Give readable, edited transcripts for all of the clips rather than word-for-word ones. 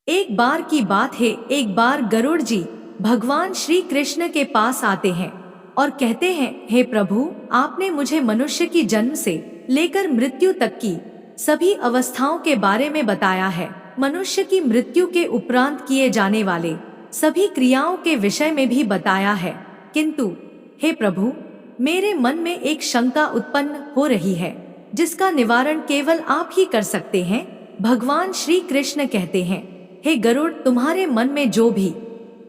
एक बार की बात है, एक बार गरुड़ जी भगवान श्री कृष्ण के पास आते हैं और कहते हैं, हे प्रभु, आपने मुझे मनुष्य की जन्म से लेकर मृत्यु तक की सभी अवस्थाओं के बारे में बताया है। मनुष्य की मृत्यु के उपरांत किए जाने वाले सभी क्रियाओं के विषय में भी बताया है। किंतु हे प्रभु, मेरे मन में एक शंका उत्पन्न हो रही है जिसका निवारण केवल आप ही कर सकते हैं। भगवान श्री कृष्ण कहते हैं, हे गरुड़, तुम्हारे मन में जो भी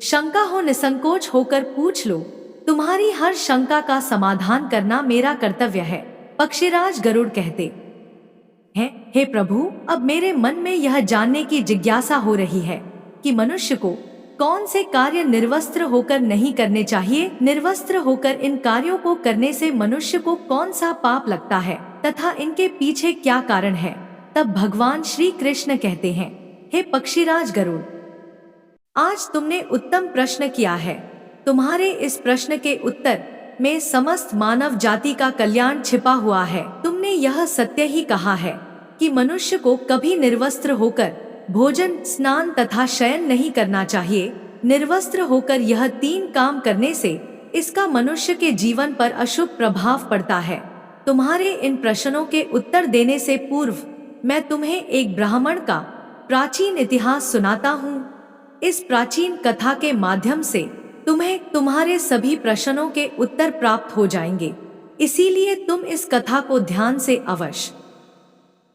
शंका हो निसंकोच होकर पूछ लो। तुम्हारी हर शंका का समाधान करना मेरा कर्तव्य है। पक्षीराज गरुड़ कहते हैं, हे प्रभु, अब मेरे मन में यह जानने की जिज्ञासा हो रही है कि मनुष्य को कौन से कार्य निर्वस्त्र होकर नहीं करने चाहिए। निर्वस्त्र होकर इन कार्यों को करने से मनुष्य को कौन सा पाप लगता है तथा इनके पीछे क्या कारण है। तब भगवान श्री कृष्ण कहते हैं, हे पक्षीराज गरुड़, आज तुमने उत्तम प्रश्न किया है। तुम्हारे इस प्रश्न के उत्तर में समस्त मानव जाति का कल्याण छिपा हुआ है। तुमने यह सत्य ही कहा है कि मनुष्य को कभी निर्वस्त्र होकर भोजन, स्नान तथा शयन नहीं करना चाहिए। निर्वस्त्र होकर यह 3 काम करने से इसका मनुष्य के जीवन पर अशुभ प्रभाव पड़ता है। तुम्हारे इन प्रश्नों के उत्तर देने से पूर्व मैं तुम्हें एक ब्राह्मण का प्राचीन इतिहास सुनाता हूँ। इस प्राचीन कथा के माध्यम से तुम्हें तुम्हारे सभी प्रश्नों के उत्तर प्राप्त हो जाएंगे। इसीलिए तुम इस कथा को ध्यान से अवश्य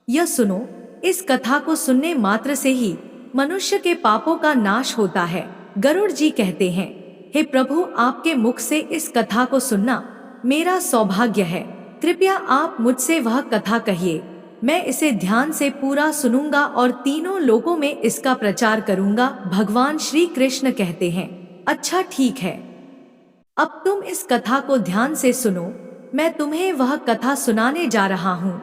यह सुनो। इस कथा को सुनने मात्र से ही मनुष्य के पापों का नाश होता है। गरुड़ जी कहते हैं, हे प्रभु, आपके मुख से इस कथा को सुनना मेरा सौभाग्य है। कृपया आप मुझसे वह कथा कहिए। मैं इसे ध्यान से पूरा सुनूंगा और तीनों लोकों में इसका प्रचार करूंगा। भगवान श्री कृष्ण कहते हैं, अच्छा ठीक है, अब तुम इस कथा को ध्यान से सुनो। मैं तुम्हें वह कथा सुनाने जा रहा हूँ।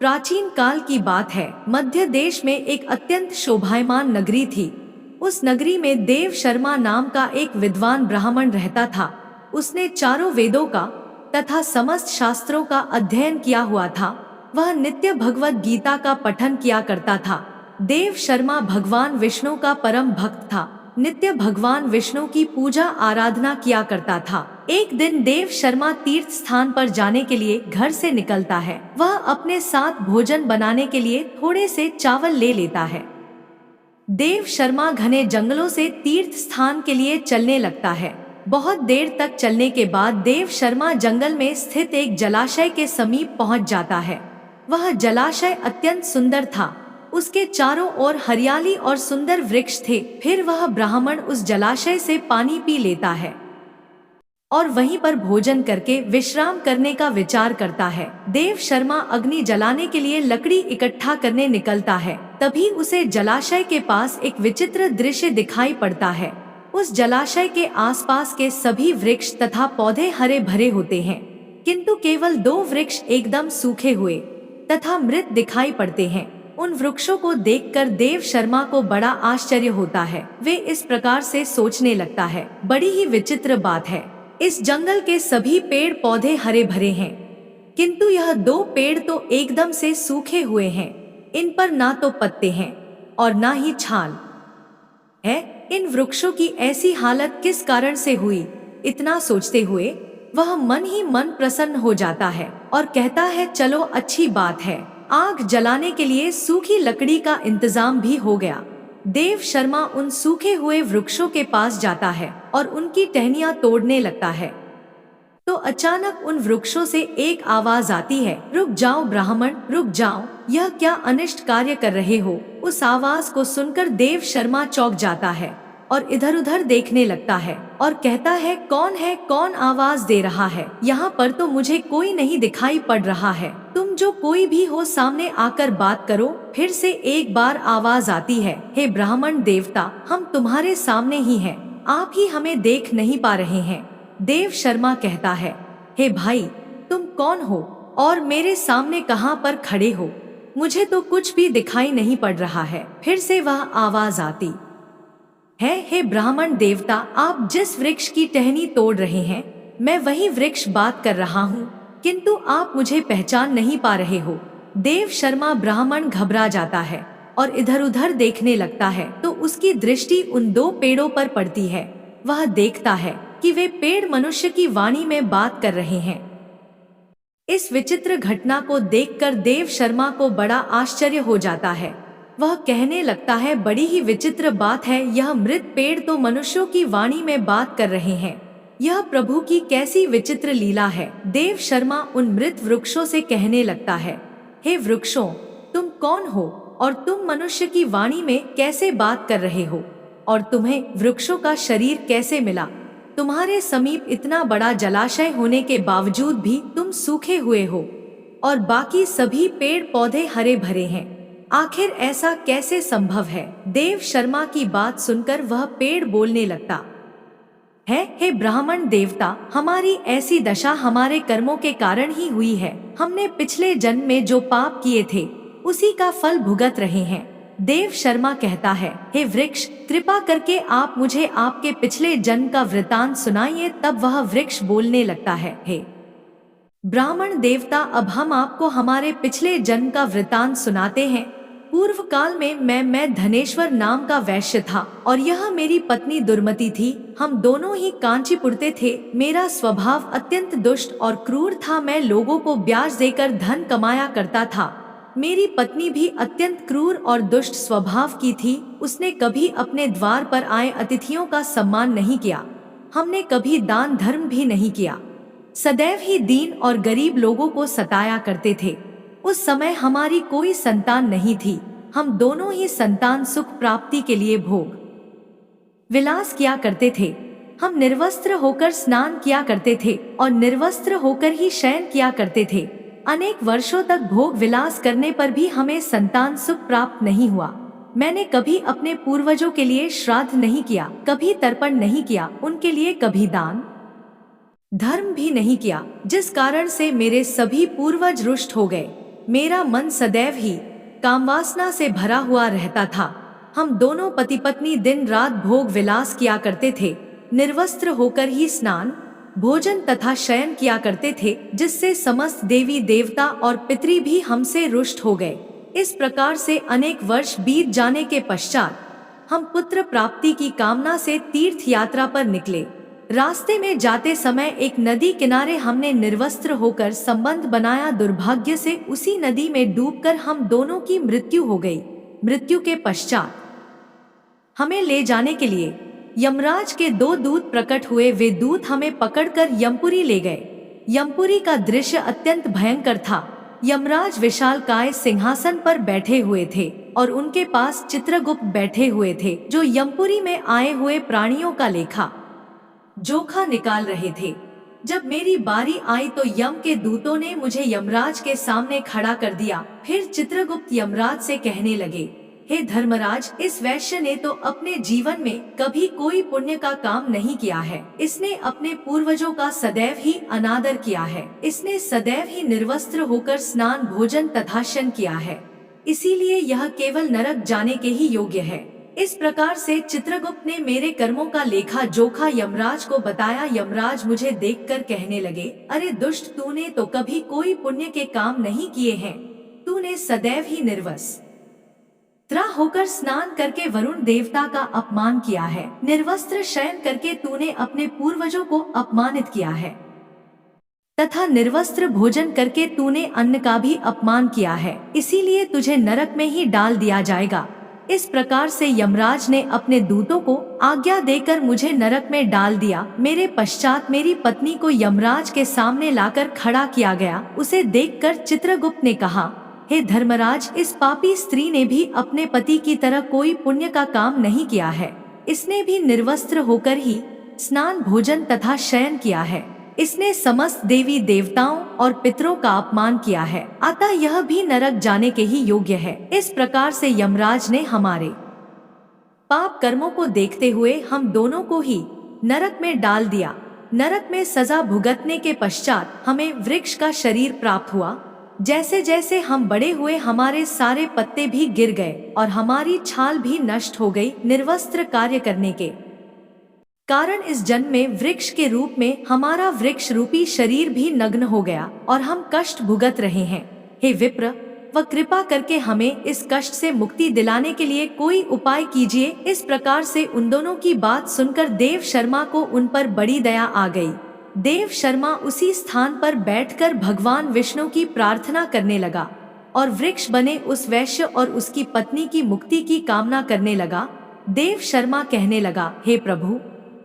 प्राचीन काल की बात है। मध्य देश में एक अत्यंत शोभायमान नगरी थी। उस नगरी में देव शर्मा नाम का एक विद्वान ब्राह्मण रहता था। उसने चारों वेदों का तथा समस्त शास्त्रों का अध्ययन किया हुआ था। वह नित्य भगवत गीता का पठन किया करता था। देव शर्मा भगवान विष्णु का परम भक्त था। नित्य भगवान विष्णु की पूजा आराधना किया करता था। एक दिन देव शर्मा तीर्थ स्थान पर जाने के लिए घर से निकलता है। वह अपने साथ भोजन बनाने के लिए थोड़े से चावल ले लेता है। देव शर्मा घने जंगलों से तीर्थ स्थान के लिए चलने लगता है। बहुत देर तक चलने के बाद देव शर्मा जंगल में स्थित एक जलाशय के समीप पहुंच जाता है। वह जलाशय अत्यंत सुंदर था। उसके चारों ओर हरियाली और सुंदर वृक्ष थे। फिर वह ब्राह्मण उस जलाशय से पानी पी लेता है और वहीं पर भोजन करके विश्राम करने का विचार करता है। देव शर्मा अग्नि जलाने के लिए लकड़ी इकट्ठा करने निकलता है। तभी उसे जलाशय के पास एक विचित्र दृश्य दिखाई पड़ता है। उस जलाशय के आसपास के सभी वृक्ष तथा पौधे हरे भरे होते हैं, किंतु केवल 2 वृक्ष एकदम सूखे हुए तथा मृत दिखाई पड़ते हैं। उन वृक्षों को देखकर देव शर्मा को बड़ा आश्चर्य होता है। वे इस प्रकार से सोचने लगता है, बड़ी ही विचित्र बात है। इस जंगल के सभी पेड़ पौधे हरे भरे हैं, किंतु यह 2 पेड़ तो एकदम से सूखे हुए हैं। इन पर ना तो पत्ते हैं और ना ही छाल है। इन वृक्षों की ऐसी हालत किस कारण से हुई? इतना सोचते हुए वह मन ही मन प्रसन्न हो जाता है और कहता है, चलो अच्छी बात है, आग जलाने के लिए सूखी लकड़ी का इंतजाम भी हो गया। देव शर्मा उन सूखे हुए वृक्षों के पास जाता है और उनकी टहनियां तोड़ने लगता है। तो अचानक उन वृक्षों से एक आवाज आती है, रुक जाओ ब्राह्मण, रुक जाओ, यह क्या अनिष्ट कार्य कर रहे हो? उस आवाज को सुनकर देव शर्मा चौंक जाता है और इधर उधर देखने लगता है और कहता है, कौन आवाज दे रहा है? यहाँ पर तो मुझे कोई नहीं दिखाई पड़ रहा है। तुम जो कोई भी हो, सामने आकर बात करो। फिर से एक बार आवाज आती है, हे ब्राह्मण देवता, हम तुम्हारे सामने ही हैं, आप ही हमें देख नहीं पा रहे हैं। देव शर्मा कहता है, हे भाई, तुम कौन हो और मेरे सामने कहाँ पर खड़े हो? मुझे तो कुछ भी दिखाई नहीं पड़ रहा है। फिर से वह आवाज आती है, हे ब्राह्मण देवता, आप जिस वृक्ष की टहनी तोड़ रहे हैं, मैं वही वृक्ष बात कर रहा हूँ, किंतु आप मुझे पहचान नहीं पा रहे हो। देव शर्मा ब्राह्मण घबरा जाता है और इधर उधर देखने लगता है तो उसकी दृष्टि उन 2 पेड़ों पर पड़ती है। वह देखता है कि वे पेड़ मनुष्य की वाणी में बात कर रहे हैं। इस विचित्र घटना को देखकर देव शर्मा को बड़ा आश्चर्य हो जाता है। वह कहने लगता है, बड़ी ही विचित्र बात है, यह मृत पेड़ तो मनुष्यों की वाणी में बात कर रहे हैं। यह प्रभु की कैसी विचित्र लीला है। देव शर्मा उन मृत वृक्षों से कहने लगता है, हे वृक्षों, तुम कौन हो और तुम मनुष्य की वाणी में कैसे बात कर रहे हो, और तुम्हें वृक्षों का शरीर कैसे मिला? तुम्हारे समीप इतना बड़ा जलाशय होने के बावजूद भी तुम सूखे हुए हो और बाकी सभी पेड़ पौधे हरे भरे हैं। आखिर ऐसा कैसे संभव है? देव शर्मा की बात सुनकर वह पेड़ बोलने लगता है, हे ब्राह्मण देवता, हमारी ऐसी दशा हमारे कर्मों के कारण ही हुई है। हमने पिछले जन्म में जो पाप किए थे उसी का फल भुगत रहे हैं। देव शर्मा कहता है, हे वृक्ष, कृपा करके आप मुझे आपके पिछले जन्म का वृतांत सुनाइए। तब वह वृक्ष बोलने लगता है, हे ब्राह्मण देवता, अब हम आपको हमारे पिछले जन्म का वृतांत सुनाते हैं। पूर्व काल में मैं धनेश्वर नाम का वैश्य था और यह मेरी पत्नी दुर्मति थी। हम दोनों ही कांचीपुरते थे। मेरा स्वभाव अत्यंत दुष्ट और क्रूर था। मैं लोगों को ब्याज देकर धन कमाया करता था। मेरी पत्नी भी अत्यंत क्रूर और दुष्ट स्वभाव की थी। उसने कभी अपने द्वार पर आए अतिथियों का सम्मान नहीं किया। हमने कभी दान धर्म भी नहीं किया। सदैव ही दीन और गरीब लोगों को सताया करते थे। उस समय हमारी कोई संतान नहीं थी। हम दोनों ही संतान सुख प्राप्ति के लिए भोग विलास किया करते थे। हम निर्वस्त्र होकर स्नान किया करते थे और निर्वस्त्र होकर ही शयन किया करते थे। अनेक वर्षों तक भोग विलास करने पर भी हमें संतान सुख प्राप्त नहीं हुआ। मैंने कभी अपने पूर्वजों के लिए श्राद्ध नहीं किया, कभी तर्पण नहीं किया, उनके लिए कभी दान धर्म भी नहीं किया, जिस कारण से मेरे सभी पूर्वज रुष्ट हो गए। मेरा मन सदैव ही कामवासना से भरा हुआ रहता था। हम दोनों पति पत्नी दिन रात भोग विलास किया करते थे। निर्वस्त्र होकर ही स्नान, भोजन तथा शयन किया करते थे, जिससे समस्त देवी देवता और पितृ भी हमसे रुष्ट हो गए। इस प्रकार से अनेक वर्ष बीत जाने के पश्चात हम पुत्र प्राप्ति की कामना से तीर्थ यात्रा पर निकले। रास्ते में जाते समय एक नदी किनारे हमने निर्वस्त्र होकर संबंध बनाया। दुर्भाग्य से उसी नदी में डूबकर हम दोनों की मृत्यु हो गई। मृत्यु के पश्चात हमें ले जाने के लिए यमराज के 2 दूत प्रकट हुए। वे दूत हमें पकड़कर यमपुरी ले गए। यमपुरी का दृश्य अत्यंत भयंकर था। यमराज विशालकाय सिंहासन पर बैठे हुए थे और उनके पास चित्रगुप्त बैठे हुए थे, जो यमपुरी में आए हुए प्राणियों का लेखा जोखा निकाल रहे थे। जब मेरी बारी आई तो यम के दूतों ने मुझे यमराज के सामने खड़ा कर दिया। फिर चित्रगुप्त यमराज से कहने लगे, हे धर्मराज, इस वैश्य ने तो अपने जीवन में कभी कोई पुण्य का काम नहीं किया है। इसने अपने पूर्वजों का सदैव ही अनादर किया है। इसने सदैव ही निर्वस्त्र होकर स्नान, भोजन तथा शयन किया है। इसीलिए यह केवल नरक जाने के ही योग्य है। इस प्रकार से चित्रगुप्त ने मेरे कर्मों का लेखा जोखा यमराज को बताया। यमराज मुझे देखकर कहने लगे, अरे दुष्ट, तूने तो कभी कोई पुण्य के काम नहीं किए हैं। तूने सदैव ही निर्वस्त्र होकर स्नान करके वरुण देवता का अपमान किया है। निर्वस्त्र शयन करके तूने अपने पूर्वजों को अपमानित किया है तथा निर्वस्त्र भोजन करके तूने अन्न का भी अपमान किया है। इसीलिए तुझे नरक में ही डाल दिया जाएगा। इस प्रकार से यमराज ने अपने दूतों को आज्ञा देकर मुझे नरक में डाल दिया। मेरे पश्चात मेरी पत्नी को यमराज के सामने लाकर खड़ा किया गया। उसे देखकर चित्रगुप्त ने कहा, हे धर्मराज, इस पापी स्त्री ने भी अपने पति की तरह कोई पुण्य का काम नहीं किया है। इसने भी निर्वस्त्र होकर ही स्नान, भोजन तथा शयन किया है। इसने समस्त देवी देवताओं और पितरों का अपमान किया है, अतः यह भी नरक जाने के ही योग्य है। इस प्रकार से यमराज ने हमारे पाप कर्मों को देखते हुए हम दोनों को ही नरक में डाल दिया। नरक में सजा भुगतने के पश्चात हमें वृक्ष का शरीर प्राप्त हुआ। जैसे जैसे हम बड़े हुए हमारे सारे पत्ते भी गिर गए और हमारी छाल भी नष्ट हो गई। निर्वस्त्र कार्य करने के कारण इस जन्म में वृक्ष के रूप में हमारा वृक्ष रूपी शरीर भी नग्न हो गया और हम कष्ट भुगत रहे हैं। हे विप्र, व कृपा करके हमें इस कष्ट से मुक्ति दिलाने के लिए कोई उपाय कीजिए। इस प्रकार से उन दोनों की बात सुनकर देव शर्मा को उन पर बड़ी दया आ गई। देव शर्मा उसी स्थान पर बैठकर भगवान विष्णु की प्रार्थना करने लगा और वृक्ष बने उस वैश्य और उसकी पत्नी की मुक्ति की कामना करने लगा। देव शर्मा कहने लगा, हे प्रभु,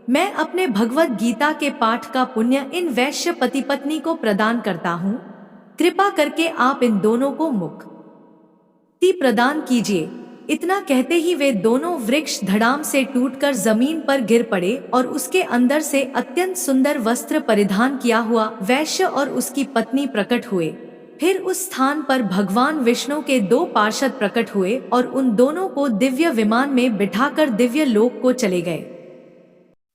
मैं अपने भगवत गीता के पाठ का पुण्य इन वैश्य पति पत्नी को प्रदान करता हूँ। कृपा करके आप इन दोनों को मुक्ति प्रदान कीजिए। इतना कहते ही वे दोनों वृक्ष धड़ाम से टूटकर जमीन पर गिर पड़े और उसके अंदर से अत्यंत सुंदर वस्त्र परिधान किया हुआ वैश्य और उसकी पत्नी प्रकट हुए। फिर उस स्थान पर भगवान विष्णु के 2 पार्षद प्रकट हुए और उन दोनों को दिव्य विमान में बिठाकर दिव्य लोक को चले गए।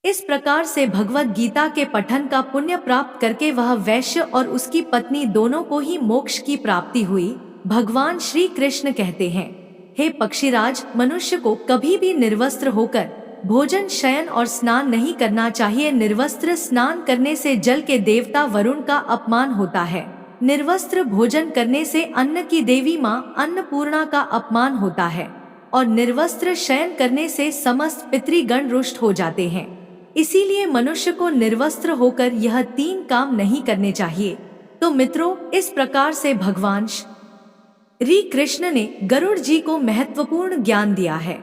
इस प्रकार से भगवत गीता के पठन का पुण्य प्राप्त करके वह वैश्य और उसकी पत्नी दोनों को ही मोक्ष की प्राप्ति हुई। भगवान श्री कृष्ण कहते हैं, हे पक्षीराज, मनुष्य को कभी भी निर्वस्त्र होकर भोजन, शयन और स्नान नहीं करना चाहिए। निर्वस्त्र स्नान करने से जल के देवता वरुण का अपमान होता है। निर्वस्त्र भोजन करने से अन्न की देवी माँ अन्नपूर्णा का अपमान होता है और निर्वस्त्र शयन करने से समस्त पितृगण रुष्ट हो जाते हैं। इसीलिए मनुष्य को निर्वस्त्र होकर यह 3 काम नहीं करने चाहिए। तो मित्रों, इस प्रकार से भगवान श्री कृष्ण ने गरुड़ जी को महत्वपूर्ण ज्ञान दिया है।